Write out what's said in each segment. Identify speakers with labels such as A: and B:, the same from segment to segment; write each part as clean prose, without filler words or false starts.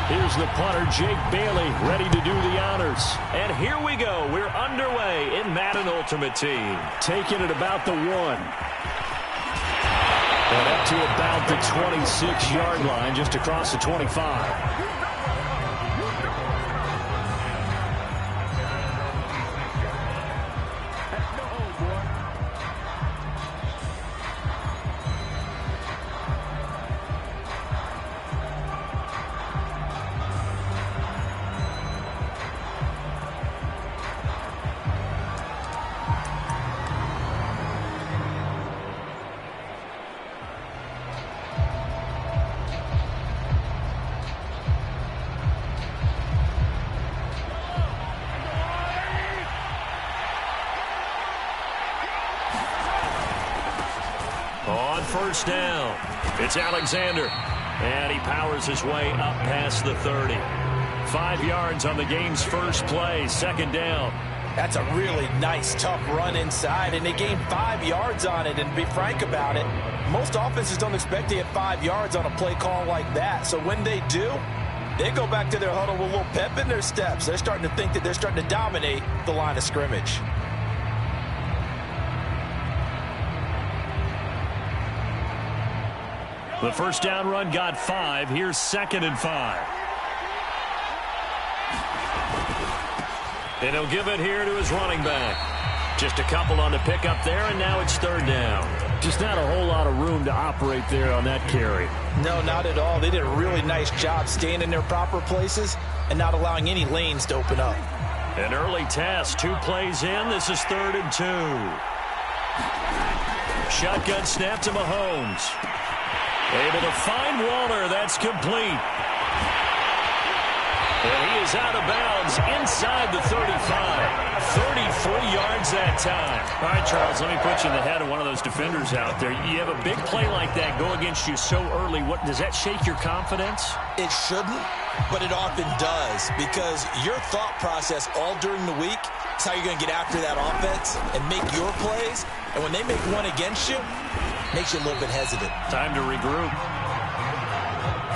A: Here's the punter, Jake Bailey, ready to do the honors.
B: And here we go. We're underway in Madden Ultimate Team.
A: Taking it about the 1. And up to about the 26-yard line, just across the 25.
B: First down. It's Alexander. And he powers his way up past the 30. 5 yards on the game's first play. Second down.
C: That's a really nice, tough run inside, and they gained 5 yards on it. And to be frank about it, most offenses don't expect to get 5 yards on a play call like that. So when they do, they go back to their huddle with a little pep in their steps. They're starting to think that they're starting to dominate the line of scrimmage.
B: The first down run got 5. Here's 2nd and 5. And he'll give it here to his running back. Just a couple on the pickup there, and now it's 3rd down.
A: Just not a whole lot of room to operate there on that carry.
C: No, not at all. They did a really nice job staying in their proper places and not allowing any lanes to open up.
B: An early test. 2 plays in. This is 3rd and 2. Shotgun snap to Mahomes. Able to find Waller. That's complete. And he is out of bounds inside the 35. 33 yards that time.
A: All right, Charles, let me put you in the head of one of those defenders out there. You have a big play like that go against you so early. What does that shake your confidence?
C: It shouldn't, but it often does, because your thought process all during the week is how you're going to get after that offense and make your plays. And when they make one against you, makes you a little bit hesitant.
B: Time to regroup.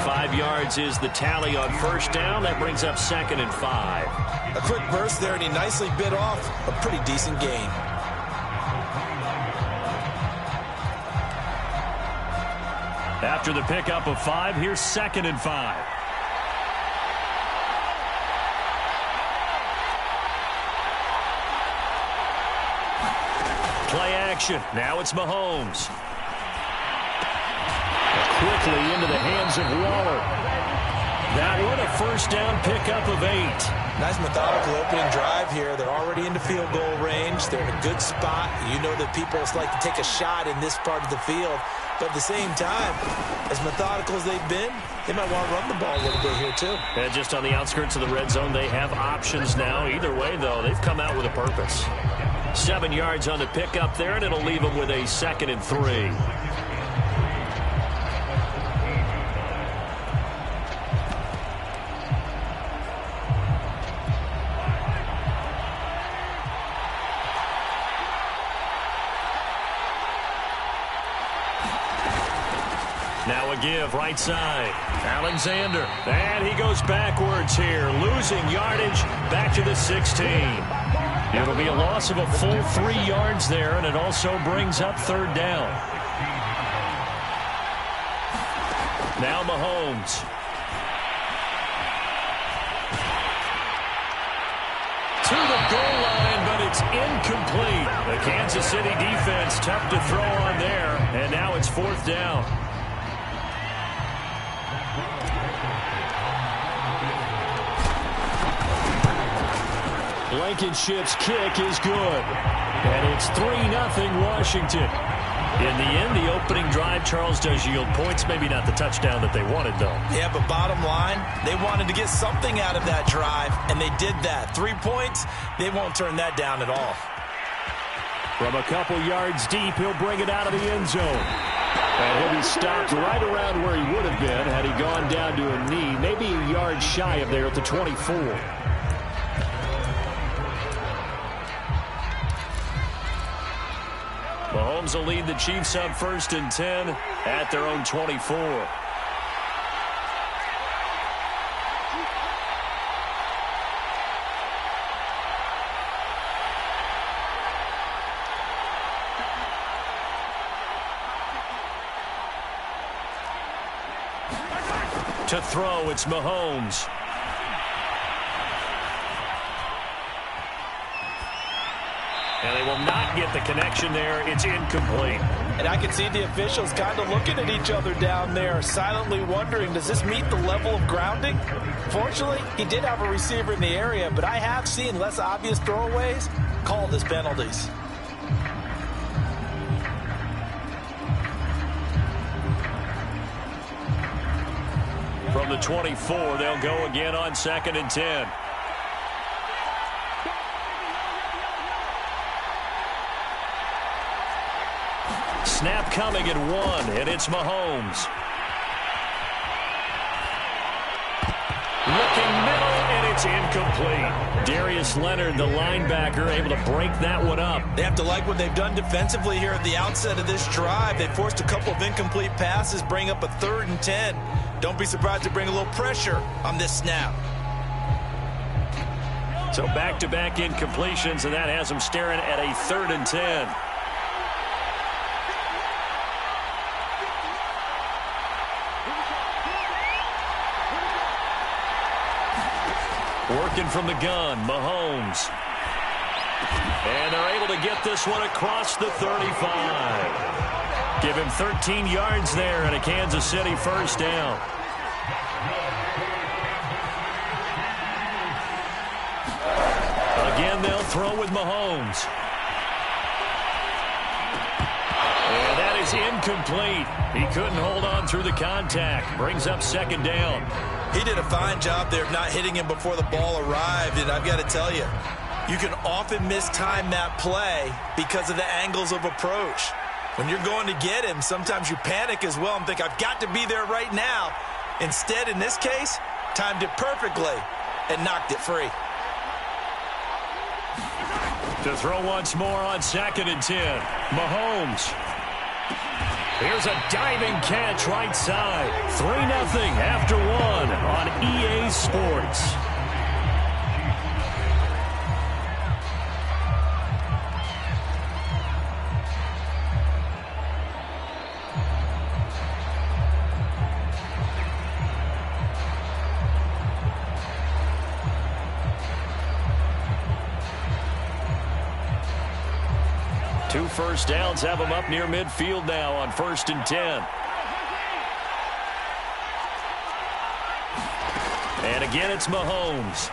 B: 5 yards is the tally on first down. That brings up 2nd and 5.
C: A quick burst there, and he nicely bit off a pretty decent gain.
B: After the pickup of 5, here's 2nd and 5. Play action. Now it's Mahomes.
A: Quickly into the hands of Waller.
B: That one, a first down pickup of 8.
C: Nice methodical opening drive here. They're already into field goal range. They're in a good spot. You know that people like to take a shot in this part of the field. But at the same time, as methodical as they've been, they might want to run the ball a little bit here too.
B: And just on the outskirts of the red zone, they have options now. Either way, though, they've come out with a purpose. 7 yards on the pickup there, and it'll leave them with a 2nd and 3. Now a give, right side. Alexander. And he goes backwards here, losing yardage back to the 16. It'll be a loss of a full 3 yards there, and it also brings up 3rd down. Now Mahomes. To the goal line, but it's incomplete. The Kansas City defense tough to throw on there, and now it's 4th down.
A: Blankenship's kick is good. And it's 3-0 Washington.
B: In the end, the opening drive, Charles, does yield points. Maybe not the touchdown that they wanted, though.
C: Yeah, but bottom line, they wanted to get something out of that drive, and they did that. 3 points, they won't turn that down at all.
A: From a couple yards deep, he'll bring it out of the end zone. And he'll be stopped right around where he would have been had he gone down to a knee, maybe a yard shy of there at the 24.
B: Mahomes will lead the Chiefs up 1st and 10 at their own 24. To throw, it's Mahomes. And they will not get the connection there. It's incomplete.
C: And I can see the officials kind of looking at each other down there, silently wondering, does this meet the level of grounding? Fortunately, he did have a receiver in the area, but I have seen less obvious throwaways called as penalties.
B: From the 24, they'll go again on 2nd and 10. Snap coming at 1, and it's Mahomes. Looking middle, and it's incomplete. Darius Leonard, the linebacker, able to break that one up.
C: They have to like what they've done defensively here at the outset of this drive. They forced a couple of incomplete passes, bring up a 3rd and 10. Don't be surprised to bring a little pressure on this snap.
B: So back-to-back incompletions, and that has them staring at a 3rd and 10. Working from the gun, Mahomes. And they're able to get this one across the 35. Give him 13 yards there and a Kansas City first down. Again, they'll throw with Mahomes. And that is incomplete. He couldn't hold on through the contact. Brings up 2nd down.
C: He did a fine job there of not hitting him before the ball arrived, and I've got to tell you, you can often mistime that play because of the angles of approach. When you're going to get him, sometimes you panic as well and think, I've got to be there right now. Instead, in this case, timed it perfectly and knocked it free.
B: To throw once more on 2nd and 10. Mahomes. Here's a diving catch right side. 3-0 after 1 on EA Sports. Two first downs have them up near midfield now on 1st and 10. And again, it's Mahomes.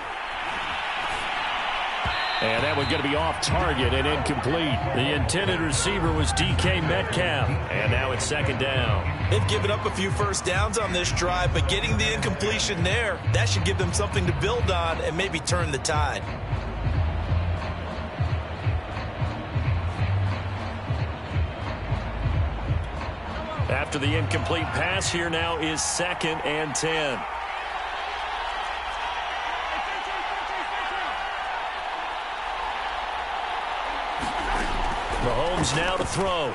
B: And that was going to be off target and incomplete. The intended receiver was DK Metcalf. And now it's 2nd down.
C: They've given up a few first downs on this drive, but getting the incompletion there, that should give them something to build on and maybe turn the tide.
B: After the incomplete pass, here now is 2nd and 10. Mahomes now to throw.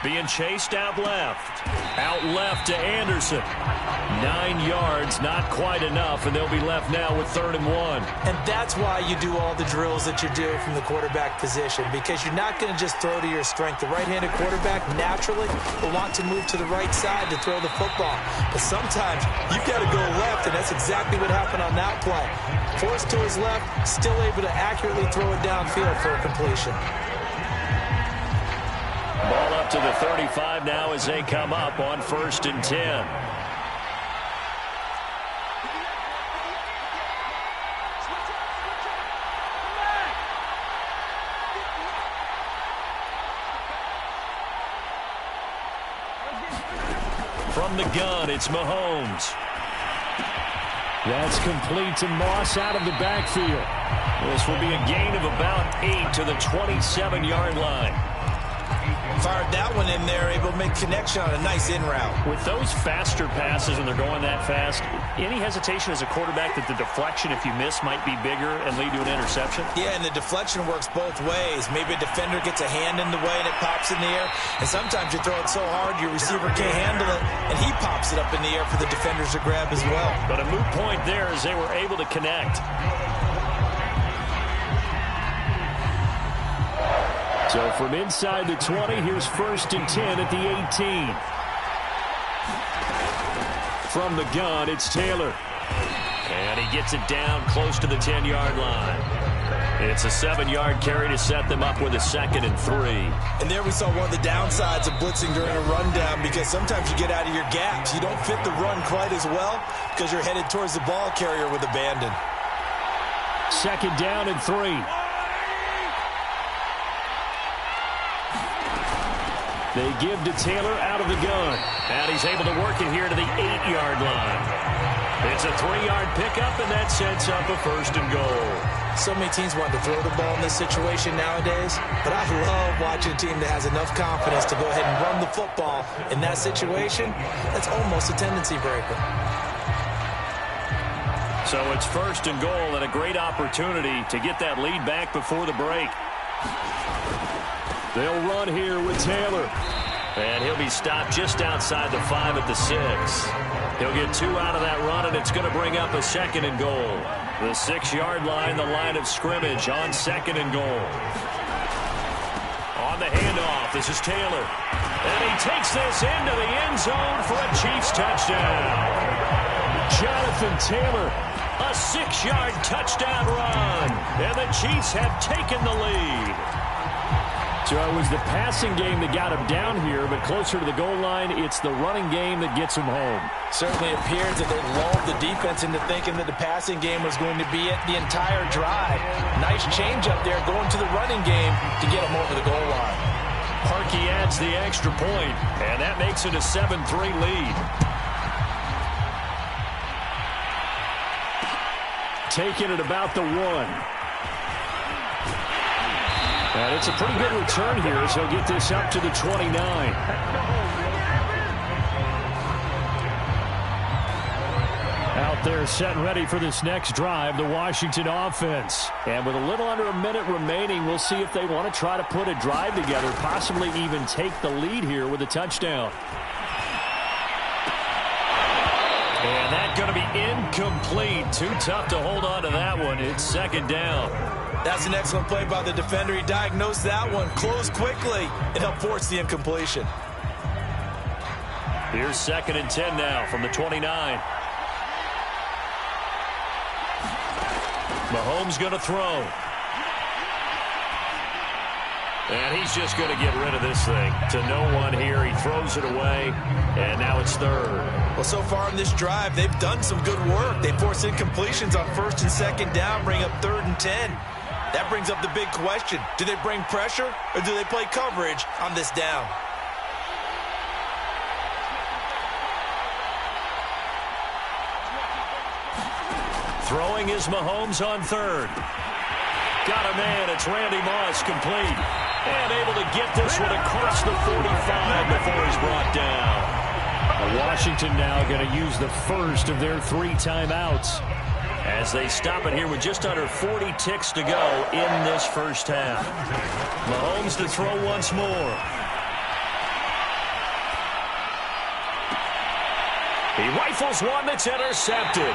B: Being chased out left. Out left to Anderson. 9 yards, not quite enough, and they'll be left now with 3rd and 1.
C: And that's why you do all the drills that you do from the quarterback position, because you're not going to just throw to your strength. The right-handed quarterback naturally will want to move to the right side to throw the football. But sometimes you've got to go left, and that's exactly what happened on that play. Forced to his left, still able to accurately throw it downfield for a completion.
B: Ball up to the 35 now as they come up on 1st and 10. From the gun, it's Mahomes.
A: That's complete to Moss out of the backfield.
B: This will be a gain of about 8 to the 27-yard line.
C: Fired that one in there, able to make connection on a nice in route.
B: With those faster passes when they're going that fast, any hesitation as a quarterback that the deflection, if you miss, might be bigger and lead to an interception?
C: Yeah, and the deflection works both ways. Maybe a defender gets a hand in the way and it pops in the air. And sometimes you throw it so hard your receiver can't handle it, and he pops it up in the air for the defenders to grab as well.
B: But a moot point there as they were able to connect.
A: So from inside the 20, here's 1st and 10 at the 18. From the gun, it's Taylor.
B: And he gets it down close to the 10-yard line. It's a 7-yard carry to set them up with a 2nd and 3.
C: And there we saw one of the downsides of blitzing during a rundown, because sometimes you get out of your gaps. You don't fit the run quite as well because you're headed towards the ball carrier with abandon.
A: 2nd down and 3. They give to Taylor out of the gun.
B: And he's able to work it here to the 8-yard line. It's a 3-yard pickup, and that sets up a 1st and goal.
C: So many teams want to throw the ball in this situation nowadays, but I love watching a team that has enough confidence to go ahead and run the football. In that situation, that's almost a tendency breaker.
B: So it's 1st and goal, and a great opportunity to get that lead back before the break.
A: They'll run here with Taylor.
B: And he'll be stopped just outside the 5 at the 6. He'll get 2 out of that run, and it's going to bring up a 2nd and goal. The 6-yard line, the line of scrimmage on 2nd and goal. On the handoff, this is Taylor. And he takes this into the end zone for a Chiefs touchdown.
A: Jonathan Taylor.
B: A 6-yard touchdown run. And the Chiefs have taken the lead.
A: So it was the passing game that got him down here, but closer to the goal line, it's the running game that gets him home.
C: Certainly appears that they lulled the defense into thinking that the passing game was going to be it the entire drive. Nice change up there going to the running game to get him over the goal line.
B: Parkey adds the extra point, and that makes it a 7-3 lead.
A: Taking it about the 1. And it's a pretty good return here as he'll get this up to the 29. Out there set and ready for this next drive, the Washington offense. And with a little under a minute remaining, we'll see if they want to try to put a drive together, possibly even take the lead here with a touchdown.
B: And that's going to be incomplete. Too tough to hold on to that one. It's 2nd down.
C: That's an excellent play by the defender. He diagnosed that one, closed quickly, and helped force the incompletion.
B: Here's 2nd and 10 now from the 29. Mahomes going to throw. And he's just going to get rid of this thing to no one here. He throws it away, and now it's 3rd.
C: Well, so far in this drive, they've done some good work. They force incompletions on 1st and 2nd down, bring up 3rd and 10. That brings up the big question. Do they bring pressure or do they play coverage on this down?
B: Throwing is Mahomes on 3rd. Got a man. It's Randy Moss, complete. And able to get this one across the 45 before he's brought down.
A: Washington now going to use the first of their 3 timeouts,
B: as they stop it here with just under 40 ticks to go in this first half. Mahomes to throw once more. He rifles one that's intercepted.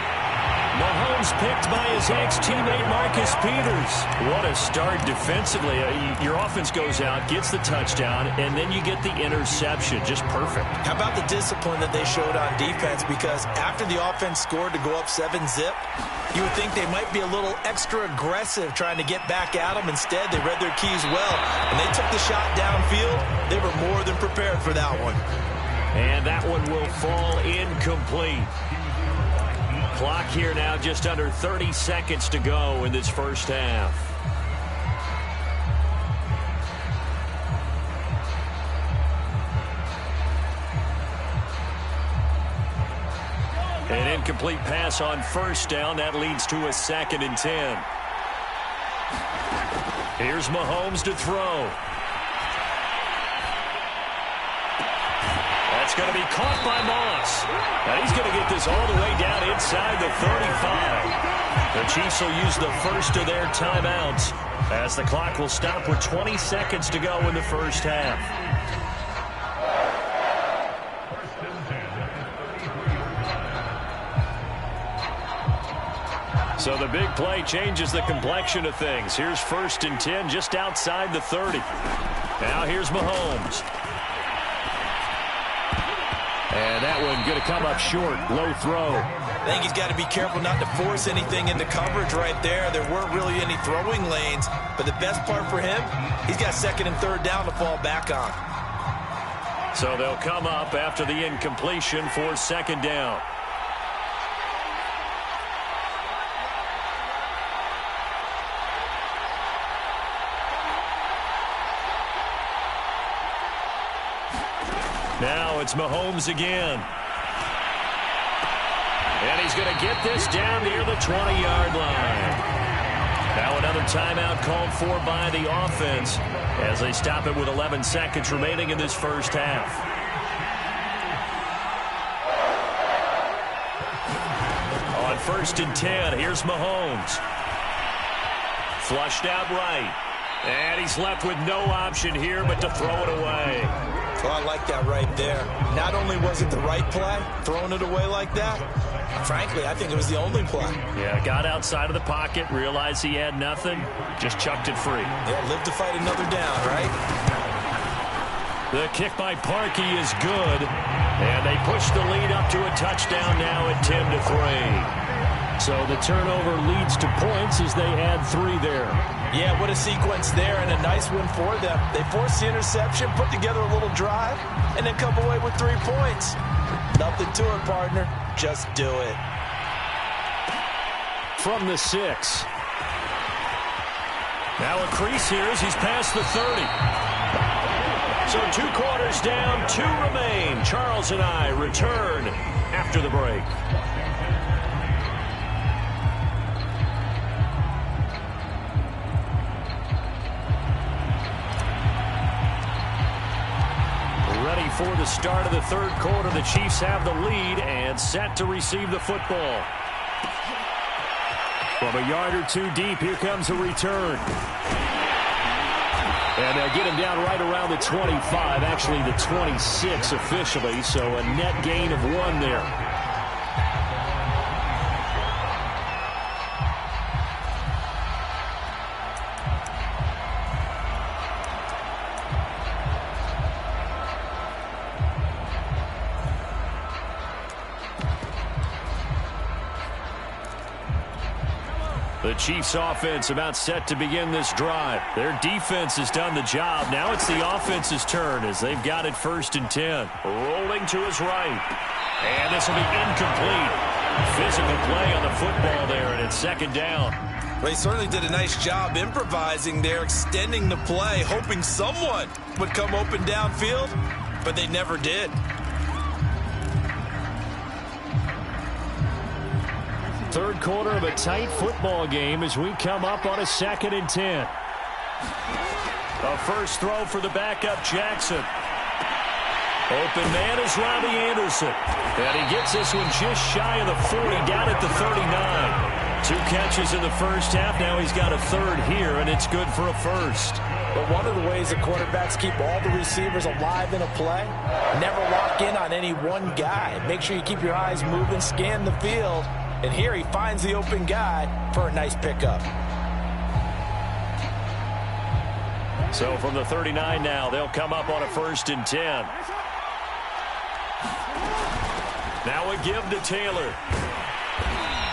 B: Mahomes picked by his ex-teammate Marcus Peters. What a start defensively. Your offense goes out, gets the touchdown, and then you get the interception. Just perfect.
C: How about the discipline that they showed on defense? Because after the offense scored to go up 7-zip, you would think they might be a little extra aggressive trying to get back at them. Instead, they read their keys well. When they took the shot downfield, they were more than prepared for that one.
B: And that one will fall incomplete. Clock here now just under 30 seconds to go in this first half. An incomplete pass on 1st down. That leads to a 2nd and 10. Here's Mahomes to throw. That's going to be caught by Moss. And he's going to get this all the way down inside the 35. The Chiefs will use the first of their timeouts as the clock will stop with 20 seconds to go in the first half. So the big play changes the complexion of things. Here's 1st and 10 just outside the 30. Now here's Mahomes.
A: And that one going to come up short. Low throw.
C: I think he's got to be careful not to force anything into coverage right there. There weren't really any throwing lanes. But the best part for him, he's got 2nd and 3rd down to fall back on.
B: So they'll come up after the incompletion for 2nd down. Now it's Mahomes again. And he's going to get this down near the 20-yard line. Now another timeout called for by the offense as they stop it with 11 seconds remaining in this first half. On 1st and 10, here's Mahomes. Flushed out right. And he's left with no option here but to throw it away.
C: Well, I like that right there. Not only was it the right play, throwing it away like that, frankly, I think it was the only play.
B: Yeah, got outside of the pocket, realized he had nothing, just chucked it free.
C: Yeah, live to fight another down, right?
B: The kick by Parkey is good, and they push the lead up to a touchdown now at 10-3.
A: So the turnover leads to points as they add 3 there.
C: Yeah, what a sequence there, and a nice win for them. They forced the interception, put together a little drive, and then come away with 3 points. Nothing to it, partner. Just do it.
A: From the 6.
B: Now a crease here as he's past the 30. So 2 quarters down, 2 remain. Charles and I return after the break. Ready for the start of the 3rd quarter. The Chiefs have the lead and set to receive the football.
A: From a yard or 2 deep, here comes a return. And they'll get him down right around the 25, actually the 26 officially, so a net gain of 1 there.
B: The Chiefs offense about set to begin this drive. Their defense has done the job. Now it's the offense's turn as they've got it 1st and 10. Rolling to his right. And this will be incomplete. Physical play on the football there, and it's 2nd down.
C: Well, he certainly did a nice job improvising there, extending the play, hoping someone would come open downfield, but they never did.
A: 3rd quarter of a tight football game as we come up on a 2nd and 10.
B: A first throw for the backup Jackson. Open man is Robbie Anderson. And he gets this one just shy of the 40, down at the 39. 2 catches in the first half. Now he's got a 3rd here, and it's good for a 1st.
C: But one of the ways the quarterbacks keep all the receivers alive in a play, never lock in on any one guy. Make sure you keep your eyes moving, scan the field. And here he finds the open guy for a nice pickup.
B: So from the 39 now, they'll come up on a 1st and 10. Now a give to Taylor.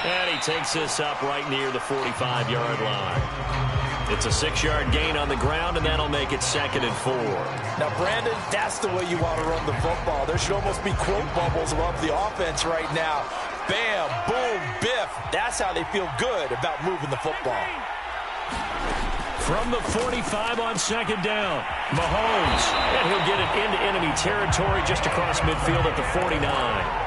B: And he takes this up right near the 45-yard line. It's a 6-yard gain on the ground, and that'll make it 2nd and 4.
C: Now, Brandon, that's the way you want to run the football. There should almost be quote bubbles above the offense right now. Bam, boom, biff. That's how they feel good about moving the football.
B: From the 45 on 2nd down, Mahomes. And he'll get it into enemy territory just across midfield at the 49.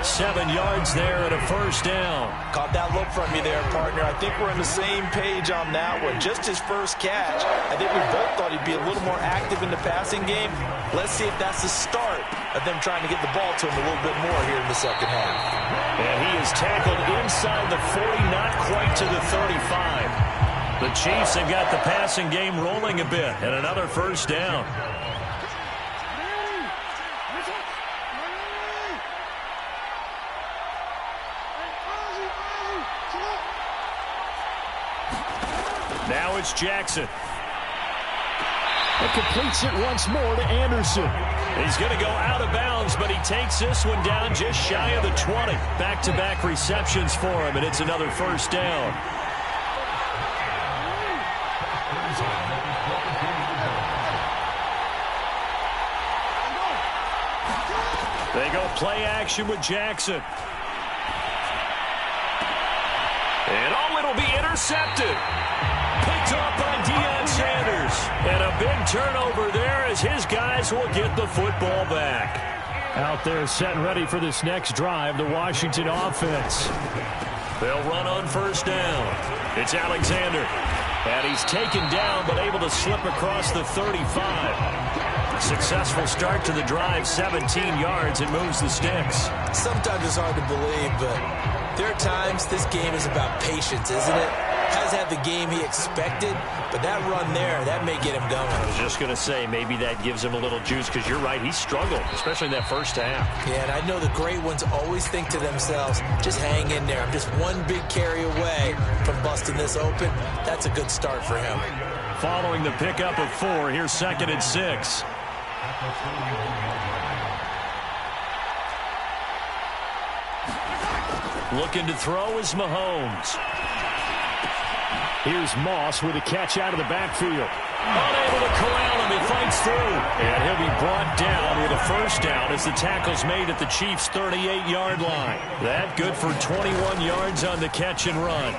B: 7 yards there and a 1st down.
C: Caught that look from you there, partner. I think we're on the same page on that one. Just his first catch. I think we both thought he'd be a little more active in the passing game. Let's see if that's the start of them trying to get the ball to him a little bit more here in the second half.
B: And he is tackled inside the 40, not quite to the 35. The Chiefs have got the passing game rolling a bit, and another 1st down. Now it's Jackson.
A: And completes it once more to Anderson.
B: He's going to go out of bounds, but he takes this one down just shy of the 20. Back-to-back receptions for him, and it's another first down. They go play action with Jackson. And it'll be intercepted. Picked off by Deion Sanders. And a big turnover there as his guys will get the football back.
A: Out there set and ready for this next drive, the Washington offense.
B: They'll run on first down. It's Alexander. And he's taken down but able to slip across the 35. A successful start to the drive, 17 yards, and moves the sticks.
C: Sometimes it's hard to believe, but there are times this game is about patience, isn't it? Hasn't had the game he expected, but that run there, that may get him going.
B: I was just going to say, maybe that gives him a little juice, because you're right, he struggled, especially in that first half.
C: Yeah, and I know the great ones always think to themselves, just hang in there. I'm just one big carry away from busting this open. That's a good start for him.
B: Following the pickup of 4, here's 2nd and 6. Looking to throw is Mahomes.
A: Here's Moss with a catch out of the backfield.
B: Unable to corral him. He fights through. And he'll be brought down with a first down as the tackle's made at the Chiefs' 38-yard line. That good for 21 yards on the catch and run.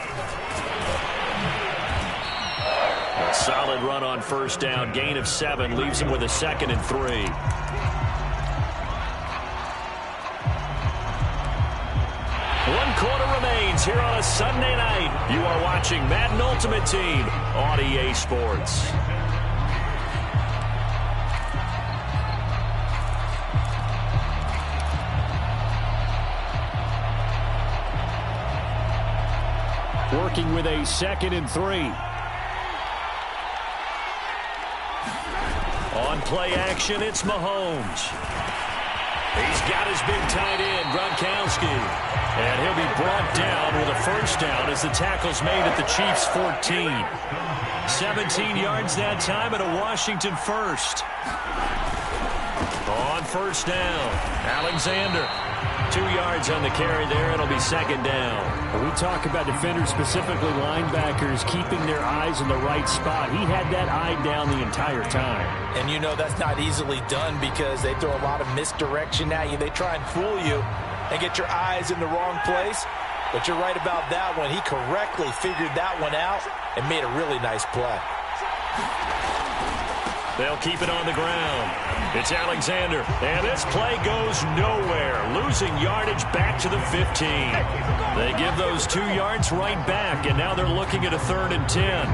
B: A solid run on first down. Gain of 7 leaves him with a 2nd and 3. One quarter remains here on a Sunday night. You are watching Madden Ultimate Team on EA Sports.
A: Working with a 2nd and 3.
B: On play action, it's Mahomes. He's got his big tight end, Gronkowski. And he'll be brought down with a first down as the tackle's made at the Chiefs' 14. 17 yards that time and a Washington first. On first down, Alexander. 2 yards on the carry there, and it'll be 2nd down.
A: When we talk about defenders, specifically linebackers, keeping their eyes in the right spot, he had that eye down the entire time.
C: And you know that's not easily done because they throw a lot of misdirection at you. They try and fool you and get your eyes in the wrong place. But you're right about that one. He correctly figured that one out and made a really nice play.
B: They'll keep it on the ground. It's Alexander. And this play goes nowhere. Losing yardage back to the 15. They give those 2 yards right back, and now they're looking at a 3rd and 10.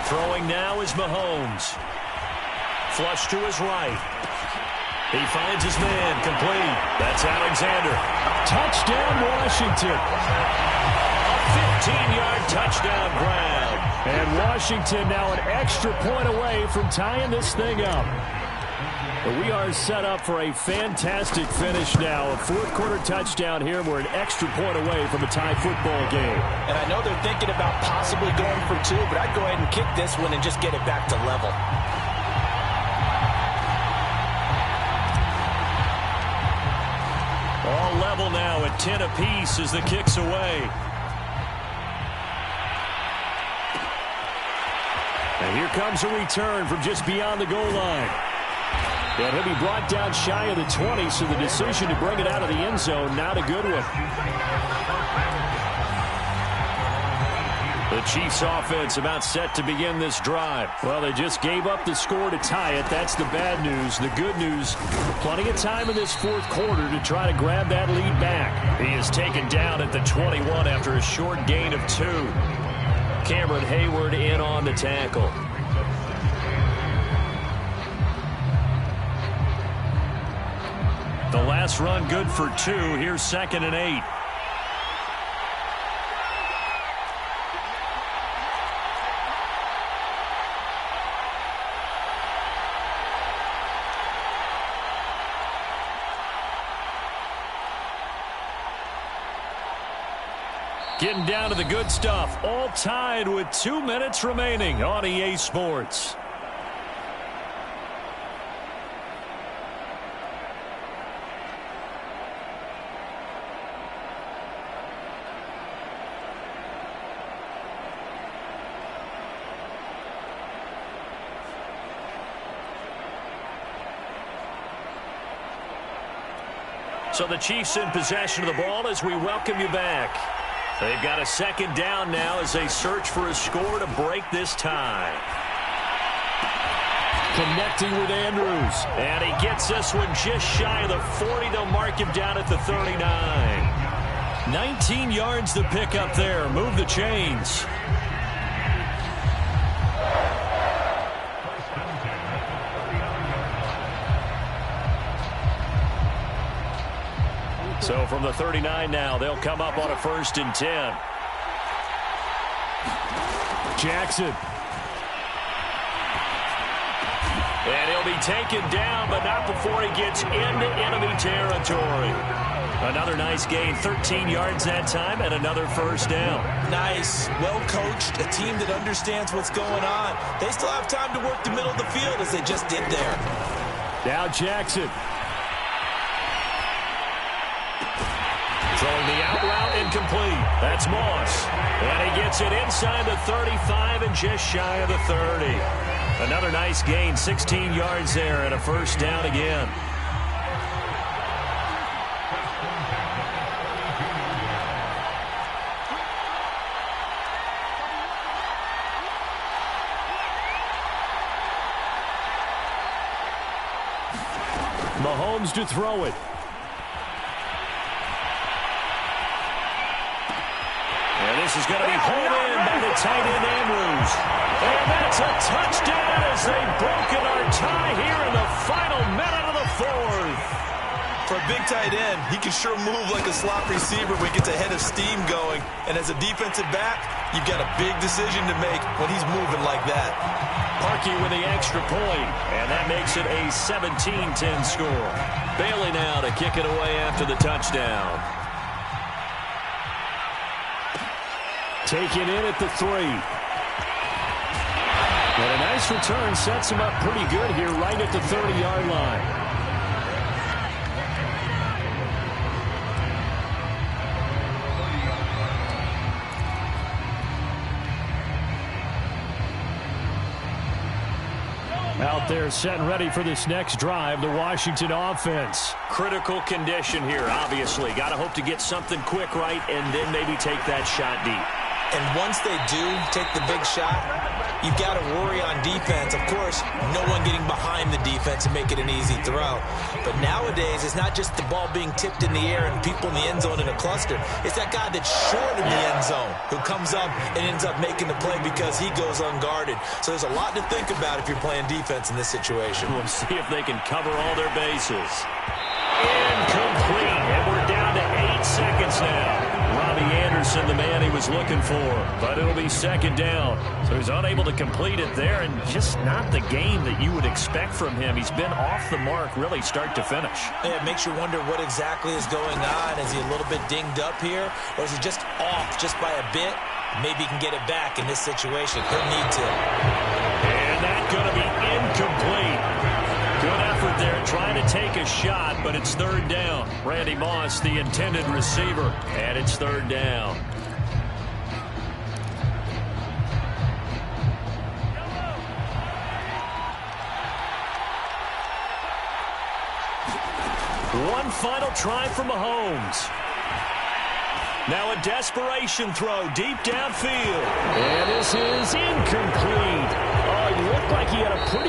B: Throwing now is Mahomes. Flush to his right. He finds his man, complete. That's Alexander.
A: Touchdown, Washington.
B: A 15-yard touchdown grab.
A: And Washington now an extra point away from tying this thing up. But we are set up for a fantastic finish now. A fourth-quarter touchdown here. We're an extra point away from a tie football game.
C: And I know they're thinking about possibly going for 2, but I'd go ahead and kick this one and just get it back to level.
B: All level now at 10 apiece as the kick's away.
A: And here comes a return from just beyond the goal line. And he'll be brought down shy of the 20, so the decision to bring it out of the end zone, not a good one.
B: The Chiefs offense about set to begin this drive.
A: Well, they just gave up the score to tie it. That's the bad news. The good news, plenty of time in this fourth quarter to try to grab that lead back.
B: He is taken down at the 21 after a short gain of 2. Cameron Hayward in on the tackle. The last run good for 2. Here's 2nd and 8. Getting down to the good stuff. All tied with 2 minutes remaining on EA Sports. So the Chiefs in possession of the ball as we welcome you back. They've got a second down now as they search for a score to break this tie.
A: Connecting with Andrews.
B: And he gets this one just shy of the 40. They'll mark him down at the 39. 19 yards to pick up there. Move the chains. So from the 39 now, they'll come up on a 1st and 10.
A: Jackson.
B: And he'll be taken down, but not before he gets into enemy territory. Another nice gain, 13 yards that time, and another 1st down.
C: Nice, well coached, a team that understands what's going on. They still have time to work the middle of the field as they just did there.
A: Now Jackson.
B: Throwing the out route incomplete. That's Moss. And he gets it inside the 35 and just shy of the 30. Another nice gain, 16 yards there and a 1st down again.
A: Mahomes to throw it.
B: This is going to be hauled in by the tight end Andrews. And that's a touchdown as they've broken our tie here in the final minute of the 4th.
C: For a big tight end, he can sure move like a slot receiver when he gets a head of steam going. And as a defensive back, you've got a big decision to make when he's moving like that.
B: Parkey with the extra point, and that makes it a 17-10 score. Bailey now to kick it away after the touchdown.
A: Taken in at the 3. And a nice return sets him up pretty good here right at the 30-yard line. Out there set and ready for this next drive, the Washington offense.
B: Critical condition here, obviously. Got to hope to get something quick right and then maybe take that shot deep.
C: And once they do take the big shot, you've got to worry on defense. Of course, no one getting behind the defense and make it an easy throw. But nowadays, it's not just the ball being tipped in the air and people in the end zone in a cluster. It's that guy that's short in the end zone who comes up and ends up making the play because he goes unguarded. So there's a lot to think about if you're playing defense in this situation.
B: We'll see if they can cover all their bases. Incomplete. And we're down to 8 seconds now. Robbie Anderson, the man he was looking for, but it'll be 2nd down. So he's unable to complete it there, and just not the game that you would expect from him. He's been off the mark really start to finish.
C: Yeah, it makes you wonder what exactly is going on. Is he a little bit dinged up here, or is he just off just by a bit? Maybe he can get it back in this situation. He'll need to.
B: And that's going to be incomplete. Good effort there trying to take a shot, but it's 3rd down. Randy Moss, the intended receiver, and it's 3rd down. One final try for Mahomes. Now a desperation throw deep downfield.
A: And this is incomplete. Oh, it looked like he had a pretty